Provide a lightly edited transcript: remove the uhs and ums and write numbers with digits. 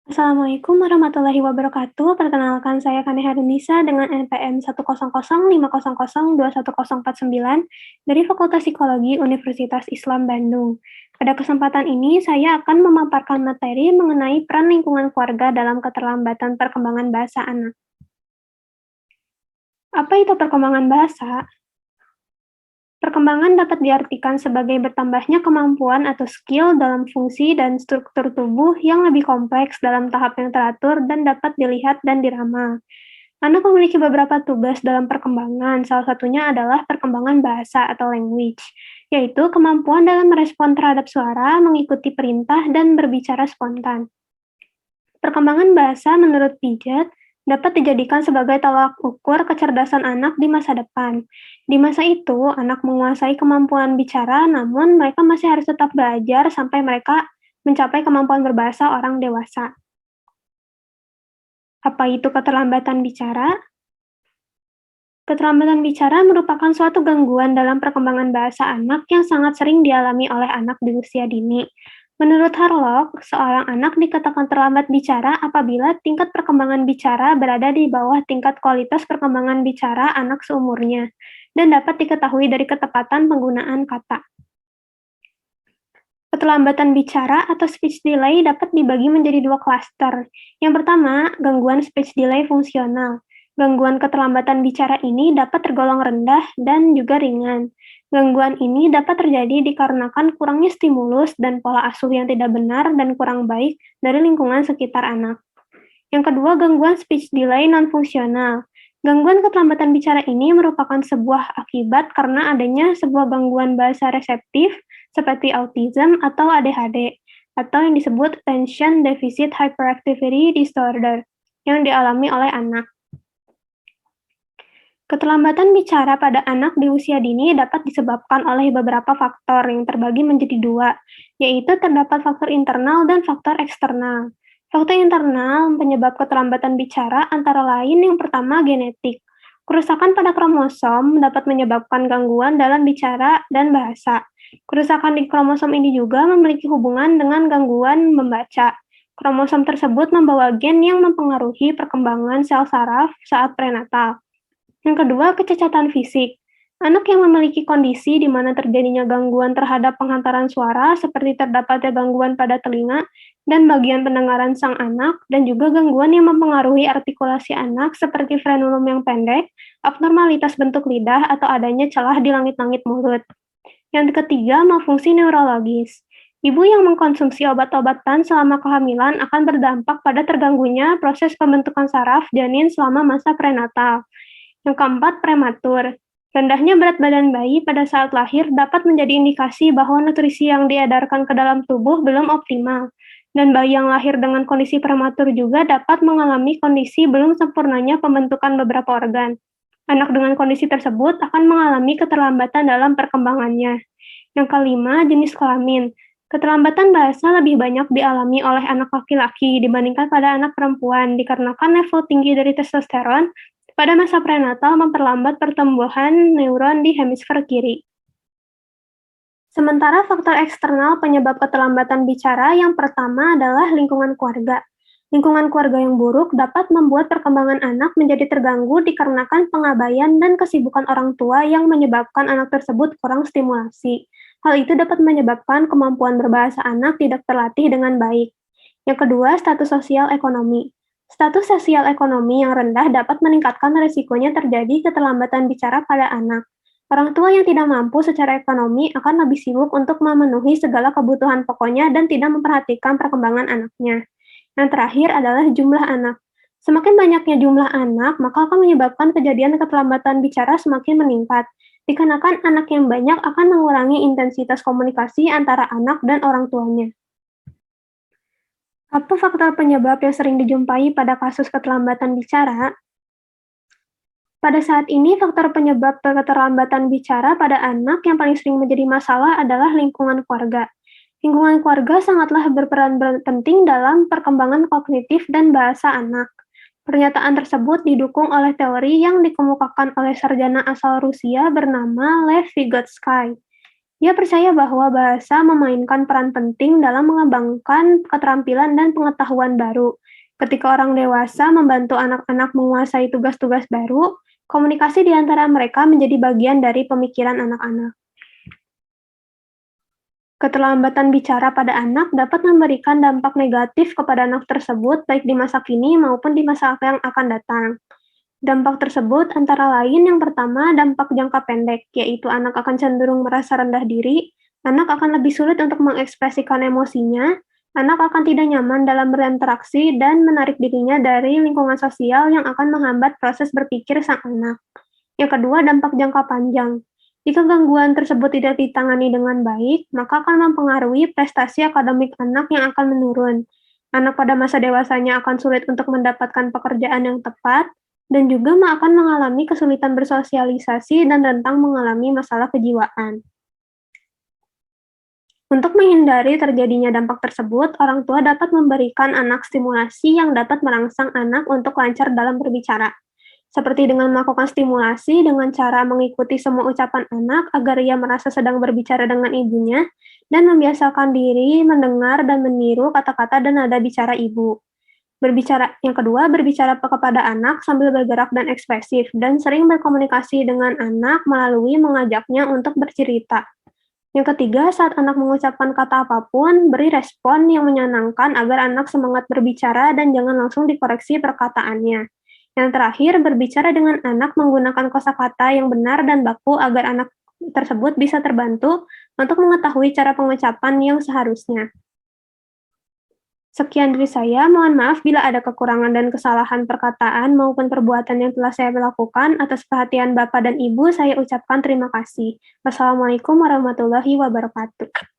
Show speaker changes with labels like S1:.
S1: Assalamualaikum warahmatullahi wabarakatuh. Perkenalkan saya Kaneha Denisa dengan NPM 10050021049 dari Fakultas Psikologi Universitas Islam Bandung. Pada kesempatan ini, saya akan memaparkan materi mengenai peran lingkungan keluarga dalam keterlambatan perkembangan bahasa anak. Apa itu perkembangan bahasa? Perkembangan dapat diartikan sebagai bertambahnya kemampuan atau skill dalam fungsi dan struktur tubuh yang lebih kompleks dalam tahap yang teratur dan dapat dilihat dan diramal. Anak memiliki beberapa tugas dalam perkembangan, salah satunya adalah perkembangan bahasa atau language, yaitu kemampuan dalam merespon terhadap suara, mengikuti perintah, dan berbicara spontan. Perkembangan bahasa menurut Piaget dapat dijadikan sebagai tolak ukur kecerdasan anak di masa depan. Di masa itu, anak menguasai kemampuan bicara, namun mereka masih harus tetap belajar sampai mereka mencapai kemampuan berbahasa orang dewasa. Apa itu keterlambatan bicara? Keterlambatan bicara merupakan suatu gangguan dalam perkembangan bahasa anak yang sangat sering dialami oleh anak di usia dini. Menurut Harlock, seorang anak dikatakan terlambat bicara apabila tingkat perkembangan bicara berada di bawah tingkat kualitas perkembangan bicara anak seumurnya, dan dapat diketahui dari ketepatan penggunaan kata. Keterlambatan bicara atau speech delay dapat dibagi menjadi dua klaster. Yang pertama, gangguan speech delay fungsional. Gangguan keterlambatan bicara ini dapat tergolong rendah dan juga ringan. Gangguan ini dapat terjadi dikarenakan kurangnya stimulus dan pola asuh yang tidak benar dan kurang baik dari lingkungan sekitar anak. Yang kedua, gangguan speech delay non-fungsional. Gangguan keterlambatan bicara ini merupakan sebuah akibat karena adanya sebuah gangguan bahasa reseptif seperti autism atau ADHD, atau yang disebut Attention Deficit Hyperactivity Disorder, yang dialami oleh anak. Keterlambatan bicara pada anak di usia dini dapat disebabkan oleh beberapa faktor yang terbagi menjadi dua, yaitu terdapat faktor internal dan faktor eksternal. Faktor internal penyebab keterlambatan bicara antara lain yang pertama genetik. Kerusakan pada kromosom dapat menyebabkan gangguan dalam bicara dan bahasa. Kerusakan di kromosom ini juga memiliki hubungan dengan gangguan membaca. Kromosom tersebut membawa gen yang mempengaruhi perkembangan sel saraf saat prenatal. Yang kedua, kecacatan fisik. Anak yang memiliki kondisi di mana terjadinya gangguan terhadap penghantaran suara, seperti terdapatnya gangguan pada telinga dan bagian pendengaran sang anak, dan juga gangguan yang mempengaruhi artikulasi anak, seperti frenulum yang pendek, abnormalitas bentuk lidah, atau adanya celah di langit-langit mulut. Yang ketiga, malfungsi neurologis. Ibu yang mengkonsumsi obat-obatan selama kehamilan akan berdampak pada terganggunya proses pembentukan saraf janin selama masa prenatal. Yang keempat, prematur. Rendahnya berat badan bayi pada saat lahir dapat menjadi indikasi bahwa nutrisi yang diedarkan ke dalam tubuh belum optimal, dan bayi yang lahir dengan kondisi prematur juga dapat mengalami kondisi belum sempurnanya pembentukan beberapa organ. Anak dengan kondisi tersebut akan mengalami keterlambatan dalam perkembangannya. Yang kelima, jenis kelamin. Keterlambatan bahasa lebih banyak dialami oleh anak laki-laki dibandingkan pada anak perempuan dikarenakan level tinggi dari testosteron pada masa prenatal memperlambat pertumbuhan neuron di hemisfer kiri. Sementara faktor eksternal penyebab keterlambatan bicara yang pertama adalah lingkungan keluarga. Lingkungan keluarga yang buruk dapat membuat perkembangan anak menjadi terganggu dikarenakan pengabaian dan kesibukan orang tua yang menyebabkan anak tersebut kurang stimulasi. Hal itu dapat menyebabkan kemampuan berbahasa anak tidak terlatih dengan baik. Yang kedua, status sosial ekonomi. Status sosial ekonomi yang rendah dapat meningkatkan risikonya terjadi keterlambatan bicara pada anak. Orang tua yang tidak mampu secara ekonomi akan lebih sibuk untuk memenuhi segala kebutuhan pokoknya dan tidak memperhatikan perkembangan anaknya. Yang terakhir adalah jumlah anak. Semakin banyaknya jumlah anak, maka akan menyebabkan kejadian keterlambatan bicara semakin meningkat. Dikarenakan anak yang banyak akan mengurangi intensitas komunikasi antara anak dan orang tuanya. Apa faktor penyebab yang sering dijumpai pada kasus keterlambatan bicara? Pada saat ini, faktor penyebab keterlambatan bicara pada anak yang paling sering menjadi masalah adalah lingkungan keluarga. Lingkungan keluarga sangatlah berperan penting dalam perkembangan kognitif dan bahasa anak. Pernyataan tersebut didukung oleh teori yang dikemukakan oleh sarjana asal Rusia bernama Lev Vygotsky. Dia percaya bahwa bahasa memainkan peran penting dalam mengembangkan keterampilan dan pengetahuan baru. Ketika orang dewasa membantu anak-anak menguasai tugas-tugas baru, komunikasi di antara mereka menjadi bagian dari pemikiran anak-anak. Keterlambatan bicara pada anak dapat memberikan dampak negatif kepada anak tersebut, baik di masa kini maupun di masa yang akan datang. Dampak tersebut antara lain yang pertama, dampak jangka pendek, yaitu anak akan cenderung merasa rendah diri, anak akan lebih sulit untuk mengekspresikan emosinya, anak akan tidak nyaman dalam berinteraksi dan menarik dirinya dari lingkungan sosial yang akan menghambat proses berpikir sang anak. Yang kedua, dampak jangka panjang. Jika gangguan tersebut tidak ditangani dengan baik, maka akan mempengaruhi prestasi akademik anak yang akan menurun. Anak pada masa dewasanya akan sulit untuk mendapatkan pekerjaan yang tepat, dan juga akan mengalami kesulitan bersosialisasi dan rentan mengalami masalah kejiwaan. Untuk menghindari terjadinya dampak tersebut, orang tua dapat memberikan anak stimulasi yang dapat merangsang anak untuk lancar dalam berbicara, seperti dengan melakukan stimulasi dengan cara mengikuti semua ucapan anak agar ia merasa sedang berbicara dengan ibunya, dan membiasakan diri mendengar dan meniru kata-kata dan nada bicara ibu. Yang kedua, berbicara kepada anak sambil bergerak dan ekspresif, dan sering berkomunikasi dengan anak melalui mengajaknya untuk bercerita. Yang ketiga, saat anak mengucapkan kata apapun, beri respon yang menyenangkan agar anak semangat berbicara dan jangan langsung dikoreksi perkataannya. Yang terakhir, berbicara dengan anak menggunakan kosakata yang benar dan baku agar anak tersebut bisa terbantu untuk mengetahui cara pengucapan yang seharusnya. Sekian dari saya, mohon maaf bila ada kekurangan dan kesalahan perkataan maupun perbuatan yang telah saya lakukan. Atas perhatian Bapak dan Ibu, saya ucapkan terima kasih. Wassalamualaikum warahmatullahi wabarakatuh.